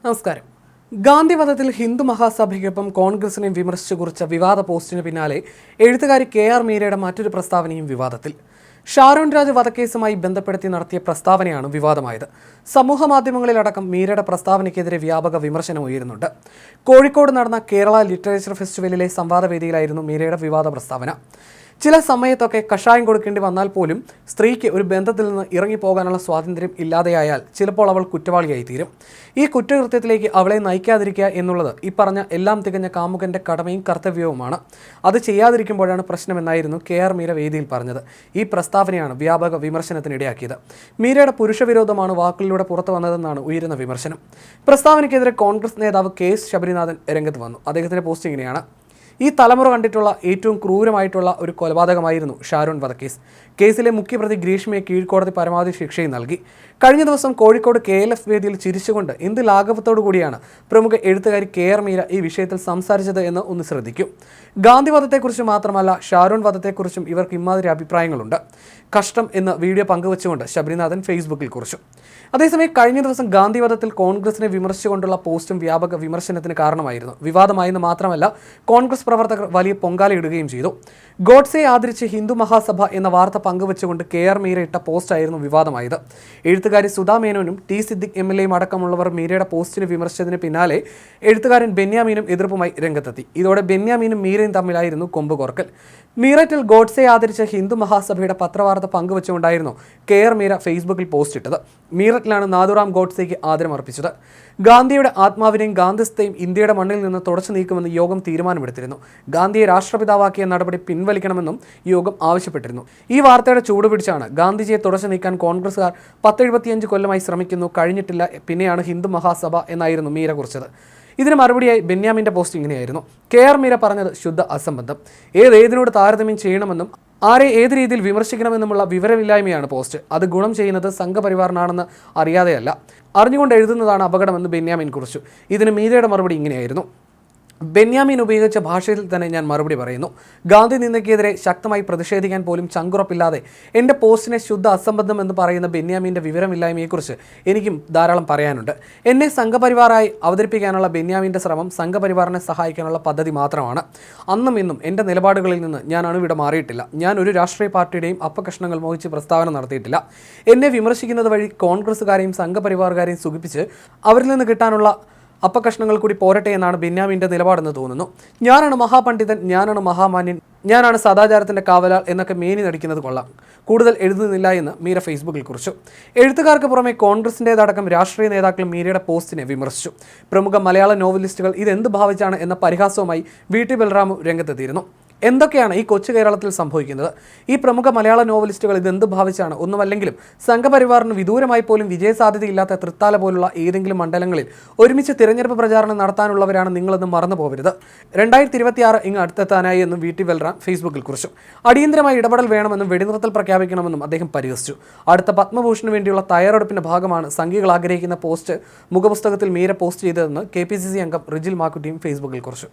നമസ്കാരം. ഗാന്ധിവധത്തിൽ ഹിന്ദു മഹാസഭയ്ക്കൊപ്പം കോൺഗ്രസിനെയും വിമർശിച്ചു കുറിച്ച വിവാദ പോസ്റ്റിന് പിന്നാലെ എഴുത്തുകാരി KR മീരയുടെ മറ്റൊരു പ്രസ്താവനയും വിവാദത്തിൽ. ഷാരോൺ രാജ് വധക്കേസുമായി ബന്ധപ്പെടുത്തി നടത്തിയ പ്രസ്താവനയാണ് വിവാദമായത്. സമൂഹ മാധ്യമങ്ങളിലടക്കം മീരയുടെ പ്രസ്താവനയ്ക്കെതിരെ വ്യാപക വിമർശനം ഉയരുന്നുണ്ട്. കോഴിക്കോട് നടന്ന കേരള ലിറ്ററേച്ചർ ഫെസ്റ്റിവലിലെ സംവാദവേദിയിലായിരുന്നു മീരയുടെ വിവാദ പ്രസ്താവന. ചില സമയത്തൊക്കെ കഷായം കൊടുക്കേണ്ടി വന്നാൽ പോലും സ്ത്രീക്ക് ഒരു ബന്ധത്തിൽ നിന്ന് ഇറങ്ങിപ്പോകാനുള്ള സ്വാതന്ത്ര്യം ഇല്ലാതെയായാൽ ചിലപ്പോൾ അവൾ കുറ്റവാളിയായി തീരും. ഈ കുറ്റകൃത്യത്തിലേക്ക് അവളെ നയിക്കാതിരിക്കുക എന്നുള്ളത് ഈ പറഞ്ഞ എല്ലാം തികഞ്ഞ കാമുകന്റെ കടമയും കർത്തവ്യവുമാണ്. അത് ചെയ്യാതിരിക്കുമ്പോഴാണ് പ്രശ്നമെന്നായിരുന്നു KR മീര വേദിയിൽ പറഞ്ഞത്. ഈ പ്രസ്താവനയാണ് വ്യാപക വിമർശനത്തിനിടയാക്കിയത്. മീരയുടെ പുരുഷവിരോധമാണ് വാക്കുകളിലൂടെ പുറത്തു വന്നതെന്നാണ് ഉയരുന്ന വിമർശനം. പ്രസ്താവനയ്ക്കെതിരെ കോൺഗ്രസ് നേതാവ് KS ശബരിനാഥൻ രംഗത്ത് വന്നു. അദ്ദേഹത്തിന്റെ പോസ്റ്റ് ഇങ്ങനെയാണ്: ഈ തലമുറ കണ്ടിട്ടുള്ള ഏറ്റവും ക്രൂരമായിട്ടുള്ള ഒരു കൊലപാതകമായിരുന്നു ഷാരോൺ വധക്കേസ്. കേസിലെ മുഖ്യപ്രതി ഗ്രീഷ്മയെ കീഴ്ക്കോടതി പരമാവധി ശിക്ഷയും നൽകി. കഴിഞ്ഞ ദിവസം കോഴിക്കോട് KLF വേദിയിൽ ചിരിച്ചുകൊണ്ട് എന്ത് ലാഘവത്തോടു കൂടിയാണ് പ്രമുഖ എഴുത്തുകാരി KR മീര ഈ വിഷയത്തിൽ സംസാരിച്ചത് എന്ന് ഒന്ന് ശ്രദ്ധിക്കും. ഗാന്ധി വധത്തെക്കുറിച്ച് മാത്രമല്ല, ഷാരോൺ വധത്തെക്കുറിച്ചും ഇവർക്ക് ഇമാതിരി അഭിപ്രായങ്ങളുണ്ട്. കഷ്ടം എന്ന് വീഡിയോ പങ്കുവച്ചുകൊണ്ട് ശബരിനാഥൻ ഫേസ്ബുക്കിൽ കുറിച്ചു. അതേസമയം കഴിഞ്ഞ ദിവസം ഗാന്ധി വധത്തിൽ കോൺഗ്രസിനെ വിമർശിച്ചുകൊണ്ടുള്ള പോസ്റ്റും വ്യാപക വിമർശനത്തിന് കാരണമായിരുന്നു. വിവാദമായെന്ന് മാത്രമല്ല, കോൺഗ്രസ് പ്രവർത്തകർ വലിയ പൊങ്കാലയിടുകയും ചെയ്തു. ഗോഡ്സെ ആദരിച്ച് ഹിന്ദു മഹാസഭ എന്ന വാർത്ത പങ്കുവച്ചുകൊണ്ട് KR മീര ഇട്ട പോസ്റ്റായിരുന്നു വിവാദമായത്. എഴുത്തുകാരി സുധാ മേനോനും T സിദ്ദിഖ് MLAയും അടക്കമുള്ളവർ മീരയുടെ പോസ്റ്റിനെ വിമർശിച്ചതിന് പിന്നാലെ എഴുത്തുകാരൻ ബെന്യാമീനും എതിർപ്പുമായി രംഗത്തെത്തി. ഇതോടെ ബെന്യാമീനും മീരയും തമ്മിലായിരുന്നു കൊമ്പ് കോർക്കൽ. മീററ്റിൽ ഗോഡ്സെ ആദരിച്ച ഹിന്ദു മഹാസഭയുടെ പത്രവാർത്ത പങ്കുവച്ചുകൊണ്ടായിരുന്നു KR മീര ഫേസ്ബുക്കിൽ പോസ്റ്റ് ഇട്ടത്. മീററ്റിലാണ് നാഥുറാം ഗോഡ്സെയ്ക്ക് ആദരം അർപ്പിച്ചത്. ഗാന്ധിയുടെ ആത്മാവിനെയും ഗാന്ധിസ്ഥയും ഇന്ത്യയുടെ മണ്ണിൽ നിന്ന് തുടച്ചു നീക്കുമെന്ന് യോഗം തീരുമാനമെടുത്തിരുന്നു. ഗാന്ധിയെ രാഷ്ട്രപിതാവാക്കിയ നടപടി പിൻവലിക്കണമെന്നും യോഗം ആവശ്യപ്പെട്ടിരുന്നു. ഈ വാർത്തയുടെ ചൂടുപിടിച്ചാണ് ഗാന്ധിജിയെ തുടച്ചു നീക്കാൻ കോൺഗ്രസുകാർ 1075 കൊല്ലമായി ശ്രമിക്കുന്നു, കഴിഞ്ഞിട്ടില്ല, പിന്നെയാണ് ഹിന്ദു മഹാസഭ എന്നായിരുന്നു മീര കുറിച്ചത്. ഇതിന് മറുപടിയായി ബെന്യാമിൻ്റെ പോസ്റ്റ് ഇങ്ങനെയായിരുന്നു: KR മീര പറഞ്ഞത് ശുദ്ധ അസംബന്ധം. ഏതിനോട് താരതമ്യം ചെയ്യണമെന്നും ആരെ ഏത് രീതിയിൽ വിമർശിക്കണമെന്നുമുള്ള വിവരമില്ലായ്മയാണ് പോസ്റ്റ്. അത് ഗുണം ചെയ്യുന്നത് സംഘപരിവാറിനാണെന്ന് അറിയാതെയല്ല, അറിഞ്ഞുകൊണ്ട് എഴുതുന്നതാണ് അപകടമെന്ന് ബെന്യാമിൻ കുറിച്ചു. ഇതിന് മീരയുടെ മറുപടി ഇങ്ങനെയായിരുന്നു: ബെന്യാമിൻ ഉപയോഗിച്ച ഭാഷയിൽ തന്നെ ഞാൻ മറുപടി പറയുന്നു. ഗാന്ധി നിന്ദയ്ക്കെതിരെ ശക്തമായി പ്രതിഷേധിക്കാൻ പോലും ചങ്കുറപ്പില്ലാതെ എൻ്റെ പോസ്റ്റിനെ ശുദ്ധ അസംബന്ധം എന്ന് പറയുന്ന ബെന്യാമിൻ്റെ വിവരമില്ലായ്മയെക്കുറിച്ച് എനിക്കും ധാരാളം പറയാനുണ്ട്. എന്നെ സംഘപരിവാറായി അവതരിപ്പിക്കാനുള്ള ബെന്യാമിൻ്റെ ശ്രമം സംഘപരിവാറിനെ സഹായിക്കാനുള്ള പദ്ധതി മാത്രമാണ്. അന്നും ഇന്നും എൻ്റെ നിലപാടുകളിൽ നിന്ന് ഞാൻ അണുവിട മാറിയിട്ടില്ല. ഞാൻ ഒരു രാഷ്ട്രീയ പാർട്ടിയുടെയും അപ്പകഷ്ണങ്ങൾ മോഹിച്ച് പ്രസ്താവന നടത്തിയിട്ടില്ല. എന്നെ വിമർശിക്കുന്നത് വഴി കോൺഗ്രസ്സുകാരെയും സംഘപരിവാറുകാരെയും സുഖിപ്പിച്ച് അവരിൽ നിന്ന് കിട്ടാനുള്ള അപ്പകഷ്ണങ്ങൾ കൂടി പോരട്ടെ എന്നാണ് ബെന്യാമിൻ്റെ നിലപാടെന്ന് തോന്നുന്നു. ഞാനാണ് മഹാപണ്ഡിതൻ, ഞാനാണ് മഹാമാന്യൻ, ഞാനാണ് സദാചാരത്തിൻ്റെ കാവലാൾ എന്നൊക്കെ മേനി നടിക്കുന്നത് കൊള്ളാം. കൂടുതൽ എഴുതുന്നില്ല എന്ന് മീര ഫേസ്ബുക്കിൽ കുറിച്ചു. എഴുത്തുകാർക്ക് പുറമെ കോൺഗ്രസിൻ്റേതടക്കം രാഷ്ട്രീയ നേതാക്കളും മീരയുടെ പോസ്റ്റിനെ വിമർശിച്ചു. പ്രമുഖ മലയാള നോവലിസ്റ്റുകൾ ഇതെന്ത് ഭാവിച്ചാണ് എന്ന പരിഹാസവുമായി VT ബൽറാമു രംഗത്തെത്തിയിരുന്നു. എന്തൊക്കെയാണ് ഈ കൊച്ചു കേരളത്തിൽ സംഭവിക്കുന്നത്? ഈ പ്രമുഖ മലയാള നോവലിസ്റ്റുകൾ ഇതെന്ത് ഭാവിച്ചാണ്? ഒന്നുമല്ലെങ്കിലും സംഘപരിവാറിന് വിദൂരമായി പോലും വിജയസാധ്യതയില്ലാത്ത തൃത്താല പോലുള്ള ഏതെങ്കിലും മണ്ഡലങ്ങളിൽ ഒരുമിച്ച് തിരഞ്ഞെടുപ്പ് പ്രചാരണം നടത്താനുള്ളവരാണ് നിങ്ങളെന്ന് മറന്നു പോകരുത്. 2026 ഇങ്ങ് അടുത്തെത്താനായി എന്നും VT ബൽറാം ഫേസ്ബുക്കിൽ കുറിച്ചു. അടിയന്തരമായി ഇടപെടൽ വേണമെന്നും വെടിനിർത്തൽ പ്രഖ്യാപിക്കണമെന്നും അദ്ദേഹം പരിഹസിച്ചു. അടുത്ത പത്മഭൂഷന് വേണ്ടിയുള്ള തയ്യാറെടുപ്പിന്റെ ഭാഗമാണ് സംഘികൾ ആഗ്രഹിക്കുന്ന പോസ്റ്റ് മുഖപുസ്തകത്തിൽ മീര പോസ്റ്റ് ചെയ്തതെന്ന് KPCC അംഗം റിജിൽ മാക്കുറ്റിയും ഫേസ്ബുക്കിൽ കുറിച്ചു.